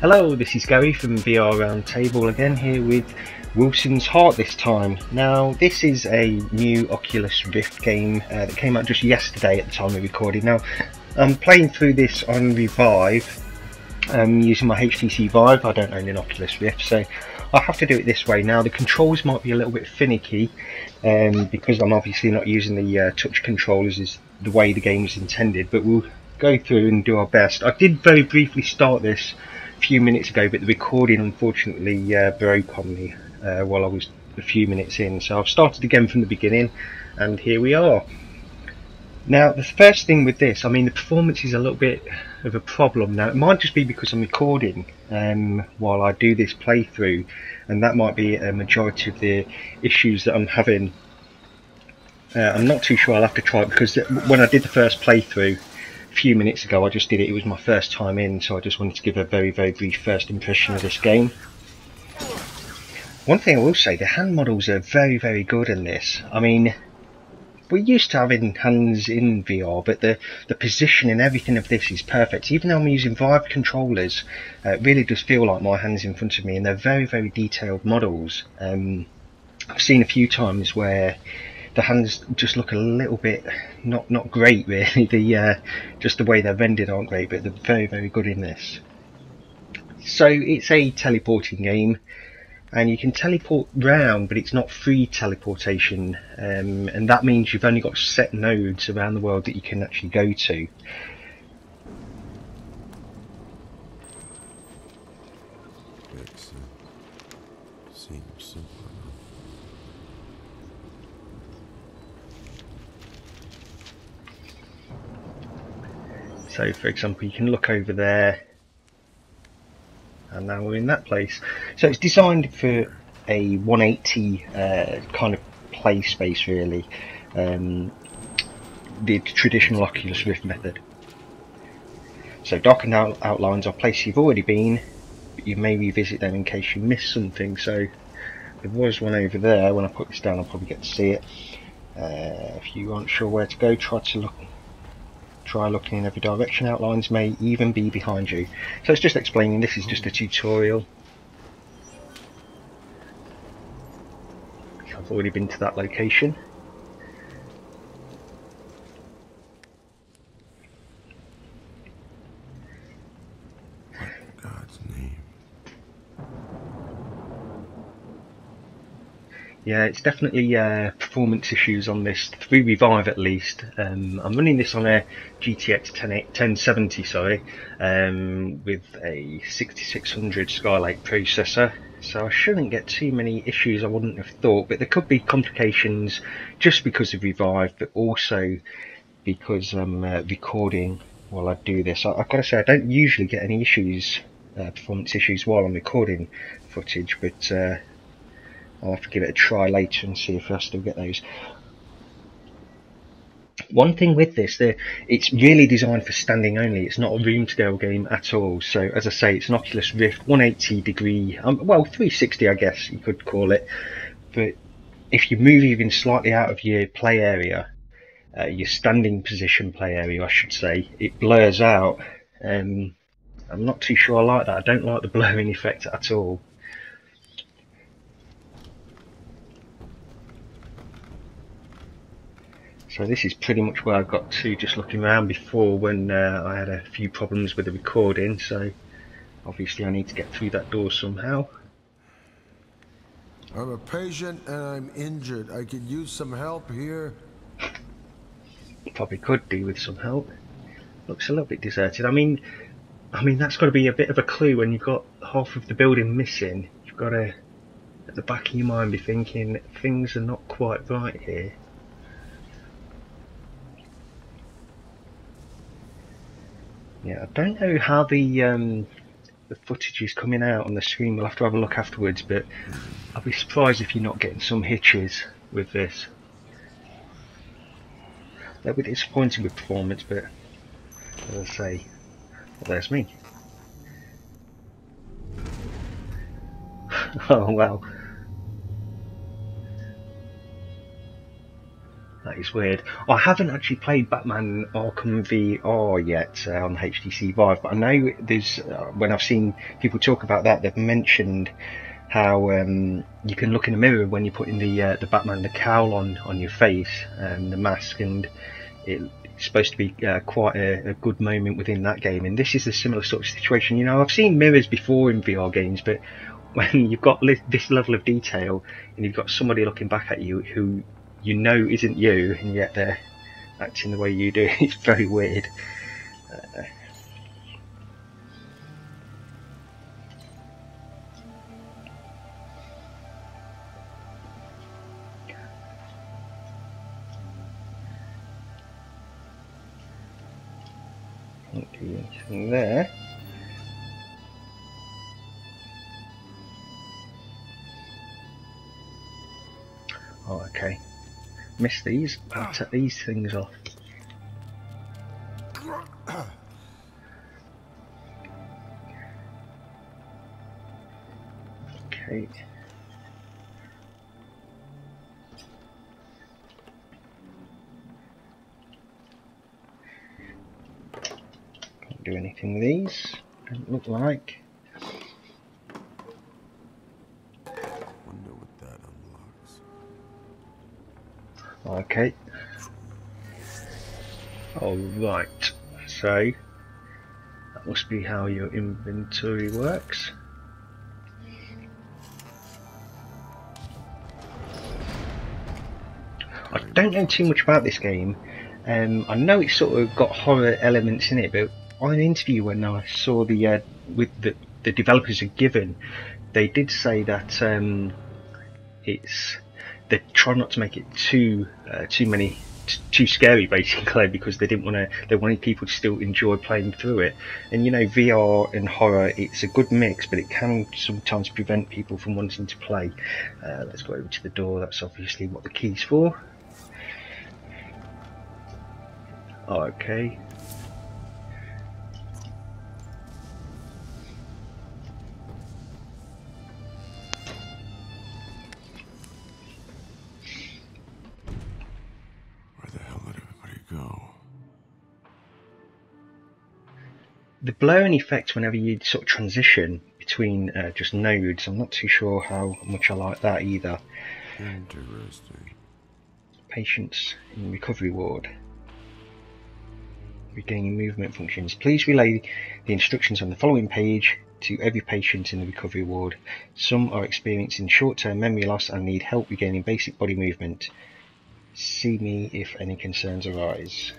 Hello, this is Gary from VR Roundtable again, here with Wilson's Heart this time. Now, this is a new Oculus Rift game that came out just yesterday at the time of recording. Now, I'm playing through this on ReVive using my HTC Vive. I don't own an Oculus Rift, so I have to do it this way. Now, the controls might be a little bit finicky because I'm obviously not using the touch controllers as the way the game was intended, but we'll go through and do our best. I did very briefly start this a few minutes ago, but the recording unfortunately broke on me while I was a few minutes in, so I've started again from the beginning and here we are. Now, the first thing with this, I mean, the performance is a little bit of a problem. Now, it might just be because I'm recording while I do this playthrough, and that might be a majority of the issues that I'm having. I'm not too sure. I'll have to try it, because when I did the first playthrough a few minutes ago, I just did it. It was my first time in, so I just wanted to give a very, very brief first impression of this game. One thing I will say, the hand models are very, very good in this. I mean, we're used to having hands in VR, but the position and everything of this is perfect. Even though I'm using Vive controllers, it really does feel like my hand's in front of me, and they're very, very detailed models. I've seen a few times where the hands just look a little bit not great, really. Just the way they're rendered aren't great, but they're very, very good in this. So it's a teleporting game, and you can teleport round, but it's not free teleportation, and that means you've only got set nodes around the world that you can actually go to. Seems simple enough. So, for example, you can look over there, and now we're in that place. So it's designed for a 180 kind of play space, really, the traditional Oculus Rift method. So darkened outlines are places you've already been, but you may revisit them in case you miss something. So there was one over there. When I put this down, I'll probably get to see it. If you aren't sure where to go, try looking in every direction. Outlines may even be behind you. So it's just explaining, this is just a tutorial. I've already been to that location. What in God's name? Yeah, it's definitely performance issues on this, through ReVive at least. I'm running this on a GTX 1070, sorry, with a 6600 Skylake processor, so I shouldn't get too many issues, I wouldn't have thought, but there could be complications just because of ReVive, but also because I'm recording while I do this. I've got to say, I don't usually get any issues, performance issues, while I'm recording footage, but I'll have to give it a try later and see if I still get those. One thing with this, it's really designed for standing only. It's not a room scale game at all. So as I say, it's an Oculus Rift 180 degree, well, 360 I guess you could call it. But if you move even slightly out of your play area, your standing position play area I should say, it blurs out. I'm not too sure I like that. I don't like the blurring effect at all. So this is pretty much where I got to just looking around before, when I had a few problems with the recording, so obviously I need to get through that door somehow. I'm a patient and I'm injured. I could use some help here. Probably could do with some help. Looks a little bit deserted. I mean that's got to be a bit of a clue when you've got half of the building missing. You've got to, at the back of your mind, be thinking things are not quite right here. Yeah, I don't know how the footage is coming out on the screen. We'll have to have a look afterwards, but I'll be surprised if you're not getting some hitches with this. They'll be disappointing with performance, but as I say, well, there's me. Oh wow. That is weird. I haven't actually played Batman Arkham VR yet on HTC Vive, but I know there's when I've seen people talk about that, they've mentioned how you can look in a mirror when you're putting the Batman, the cowl on your face, the mask, and it's supposed to be quite a good moment within that game. And this is a similar sort of situation. You know, I've seen mirrors before in VR games, but when you've got this level of detail and you've got somebody looking back at you who you know isn't you, and yet they're acting the way you do, it's very weird. Can't do anything there. Oh, okay. Miss these. I'll take these things off. Okay. Can't do anything with these. Don't look like. Wonder what that unlocks. Okay. Alright. So that must be how your inventory works. I don't know too much about this game. I know it's sort of got horror elements in it, but on an interview when I saw the developers are given, they did say that they try not to make it too scary, basically, because they wanted people to still enjoy playing through it. And you know, VR and horror, it's a good mix, but it can sometimes prevent people from wanting to play. Let's go over to the door. That's obviously what the key's for. Okay. Where the hell did everybody go? The blurring effect whenever you sort of transition between just nodes, I'm not too sure how much I like that either. Interesting. Patients in recovery ward. Regaining movement functions. Please relay the instructions on the following page to every patient in the recovery ward. Some are experiencing short-term memory loss and need help regaining basic body movement. See me if any concerns arise.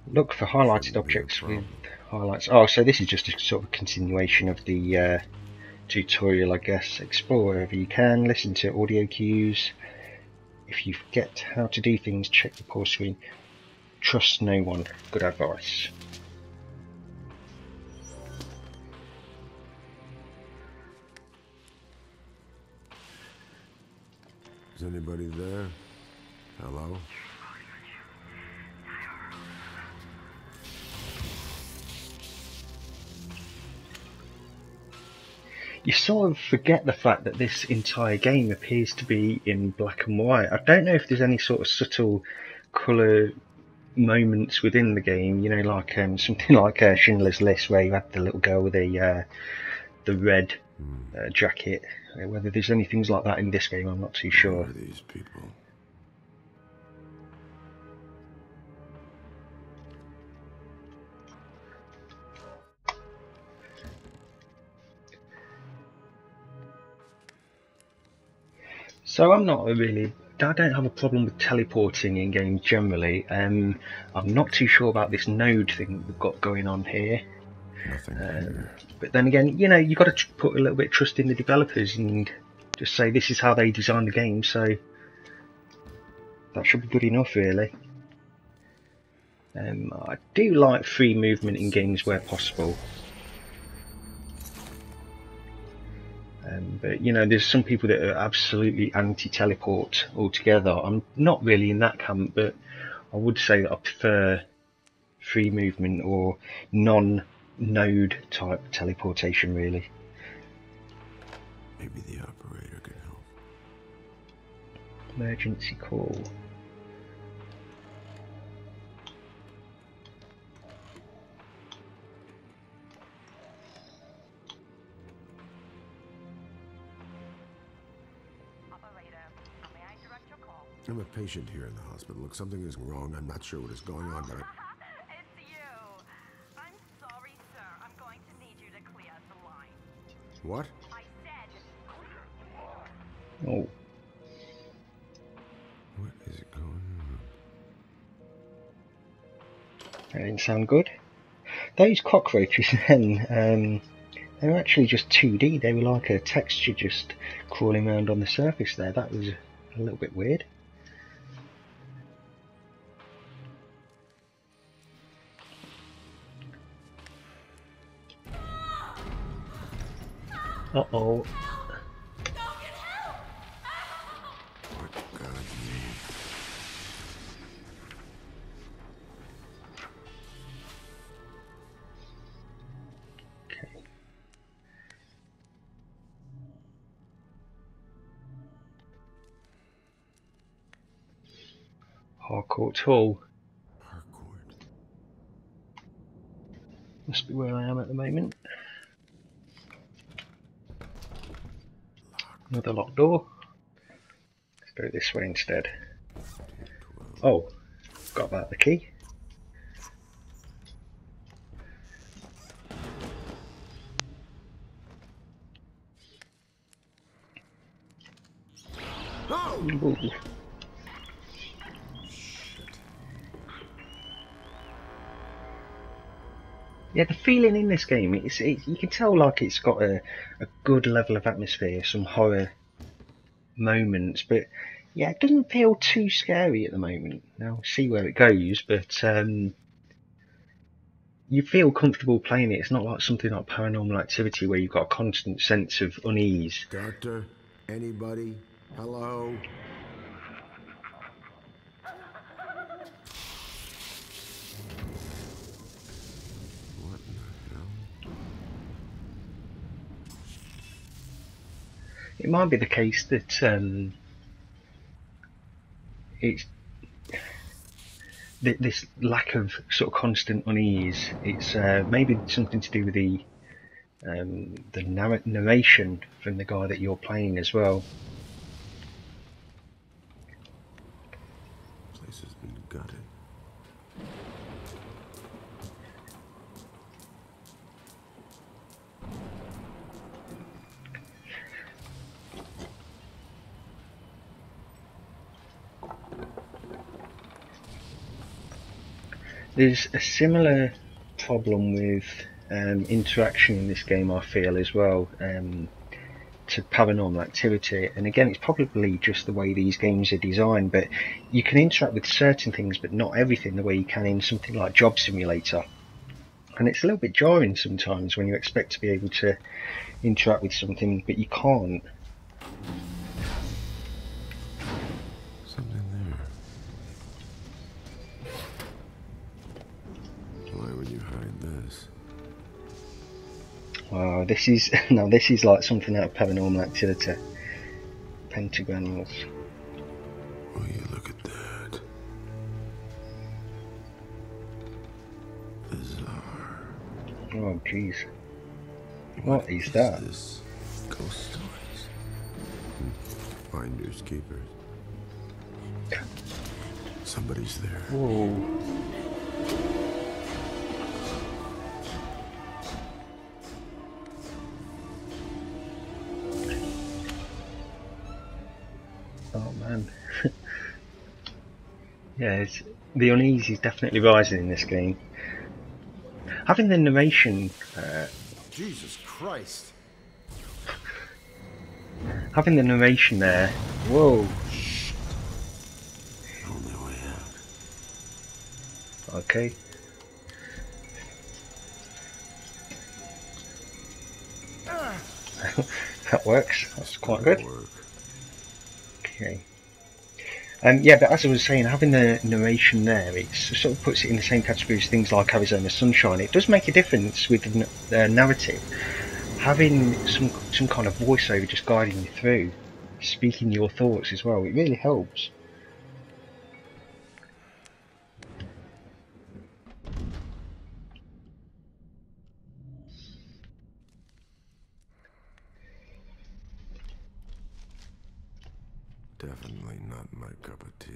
Look for highlighted objects with highlights. Oh, so this is just a sort of continuation of the tutorial, I guess. Explore wherever you can. Listen to audio cues. If you forget how to do things, check the pause screen. Trust no one. Good advice. Is anybody there? Hello? You sort of forget the fact that this entire game appears to be in black and white. I don't know if there's any sort of subtle colour moments within the game, you know, like something like Schindler's List, where you had the little girl with the red jacket. Whether there's any things like that in this game, I'm not too sure. Who are these people? So I don't have a problem with teleporting in games generally. I'm not too sure about this node thing that we've got going on here. But then again, you know, you've got to put a little bit of trust in the developers and just say this is how they designed the game, so that should be good enough, really. I do like free movement in games where possible. But you know, there's some people that are absolutely anti-teleport altogether. I'm not really in that camp, but I would say that I prefer free movement or non-node type teleportation, really. Maybe the operator can help. Emergency call. I'm a patient here in the hospital. Look, something is wrong. I'm not sure what is going on, but It's you. I'm sorry, sir. I'm going to need you to clear the line. what? I said Oh, What is going on? that didn't sound good. Those cockroaches then, they were actually just 2D. They were like a texture just crawling around on the surface there. That was a little bit weird. Uh-oh. What God name? Okay. Harcourt Hall. Harcourt. Must be where I am at the moment. Another locked door. Let's go this way instead. 12. Oh, forgot about the key. No! Ooh. Yeah, the feeling in this game, you can tell like it's got a good level of atmosphere, some horror moments, but yeah, it doesn't feel too scary at the moment. Now, we'll see where it goes, but you feel comfortable playing it. It's not like something like Paranormal Activity where you've got a constant sense of unease. Doctor? Anybody? Hello? What in the hell? It might be the case that it's this lack of sort of constant unease. It's maybe something to do with the narration from the guy that you're playing as well. Place has been gutted. There's a similar problem with interaction in this game, I feel, as well, to Paranormal Activity. And again, it's probably just the way these games are designed, but you can interact with certain things but not everything the way you can in something like Job Simulator. And it's a little bit jarring sometimes when you expect to be able to interact with something but you can't. Something there. Why would you hide this? Wow, this is no, this is like something out of Paranormal Activity. Pentagrams. Will you look at that? Bizarre. Oh jeez. What is that? This? Ghost stories. Finders keepers. Somebody's there. Whoa. Oh man. Yeah, the unease is definitely rising in this game. Having the narration, Jesus Christ! having the narration there. Whoa. Only way out. Okay. That works. That's quite good. Okay. Yeah, but as I was saying, having the narration there, it sort of puts it in the same category as things like Arizona Sunshine. It does make a difference with the narrative. Having some kind of voiceover just guiding you through, speaking your thoughts as well, it really helps. Definitely not my cup of tea.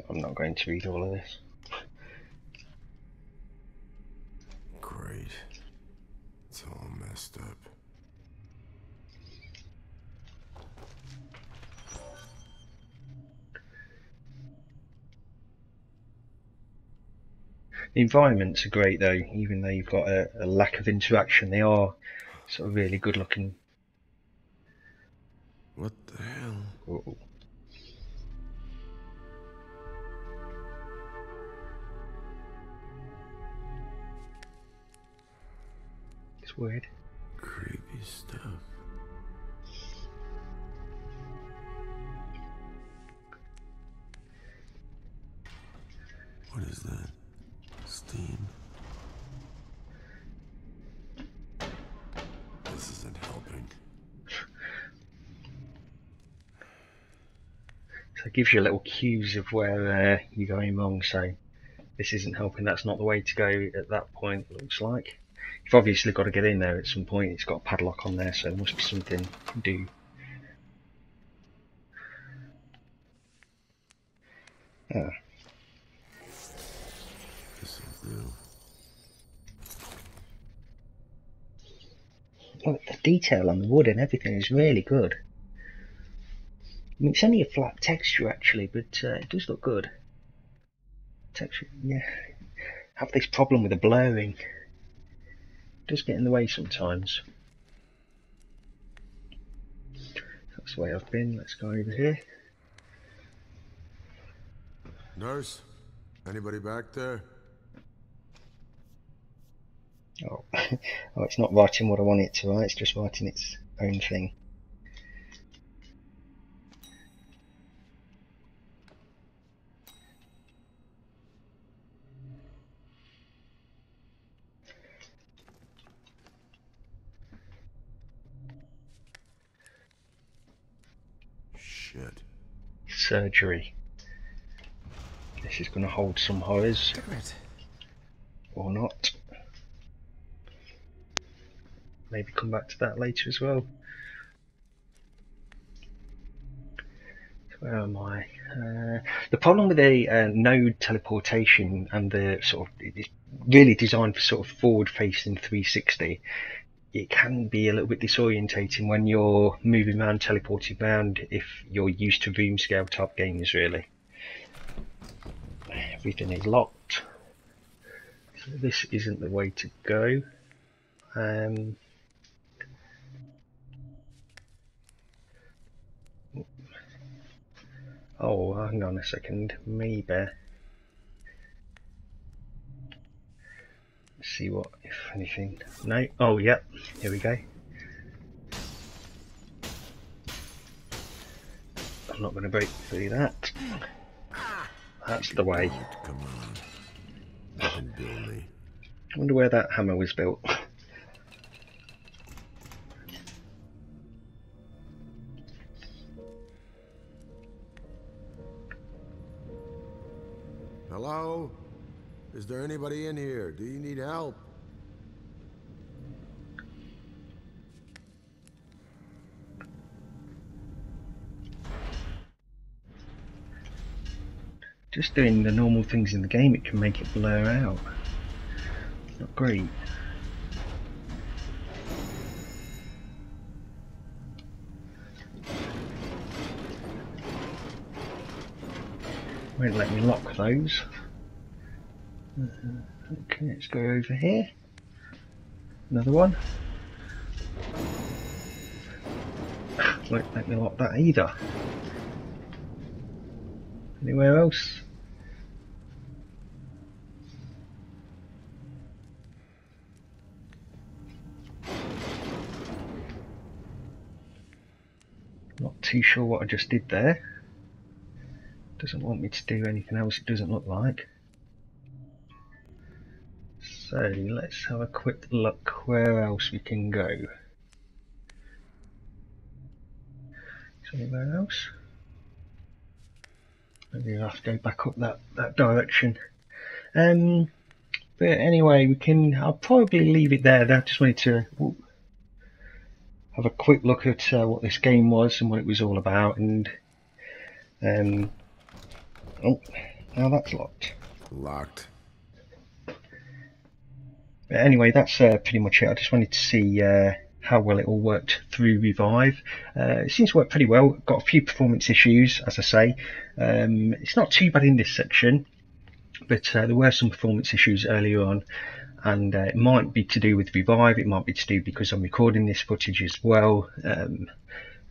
I'm not going to read all of this. Great. It's all messed up. The environments are great though, even though you've got a lack of interaction. They are sort of really good looking. What the hell? Ooh. It's weird. Creepy stuff. What is that? Steam? This isn't helping. So it gives you little cues of where you're going wrong. So this isn't helping. That's not the way to go at that point. It looks like you've obviously got to get in there at some point. It's got a padlock on there, so there must be something you can do. Ah. This'll do. Well, the detail on the wood and everything is really good. I mean, it's only a flat texture actually, but it does look good. Texture, yeah. Have this problem with the blurring. It does get in the way sometimes. That's the way I've been. Let's go over here. Nurse? Anybody back there? Oh, oh, it's not writing what I want it to write. It's just writing its own thing. Shit. Surgery. This is going to hold some horrors. Or not. Maybe come back to that later as well. Where am I? The problem with the node teleportation and the sort of, it's really designed for sort of forward facing 360. It can be a little bit disorientating when you're moving around, teleporting around, if you're used to room scale type games really. Everything is locked. So this isn't the way to go. Oh, hang on a second, maybe. Let's see what, if anything. No, oh yeah, here we go. I'm not going to break through that. That's the way. Come on. You can bill me. I wonder where that hammer was built. Hello? Is there anybody in here? Do you need help? Just doing the normal things in the game, it can make it blur out. Not great. Won't let me lock those. Okay, let's go over here. Another one. Won't let me lock that either. Anywhere else? Not too sure what I just did there. Doesn't want me to do anything else, it doesn't look like. So let's have a quick look where else we can go. Is there anywhere else? Maybe I'll have to go back up that direction. But anyway, we can. I'll probably leave it there. I just wanted to. have a quick look at what this game was and what it was all about. And oh, now that's locked. Locked. But anyway, that's pretty much it. I just wanted to see how well it all worked through ReVive. It seems to work pretty well. Got a few performance issues, as I say. It's not too bad in this section, but there were some performance issues earlier on, and it might be to do with ReVive. It might be to do because I'm recording this footage as well. And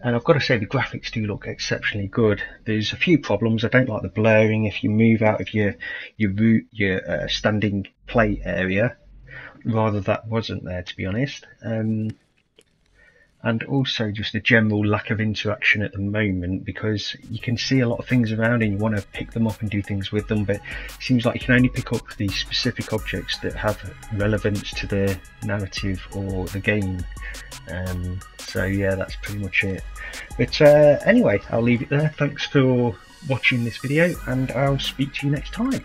I've got to say the graphics do look exceptionally good. There's a few problems. I don't like the blurring if you move out of your standing play area. Rather that wasn't there, to be honest. And also just a general lack of interaction at the moment, because you can see a lot of things around and you want to pick them up and do things with them, but it seems like you can only pick up the specific objects that have relevance to the narrative or the game. So yeah, that's pretty much it. But anyway, I'll leave it there. Thanks for watching this video, and I'll speak to you next time.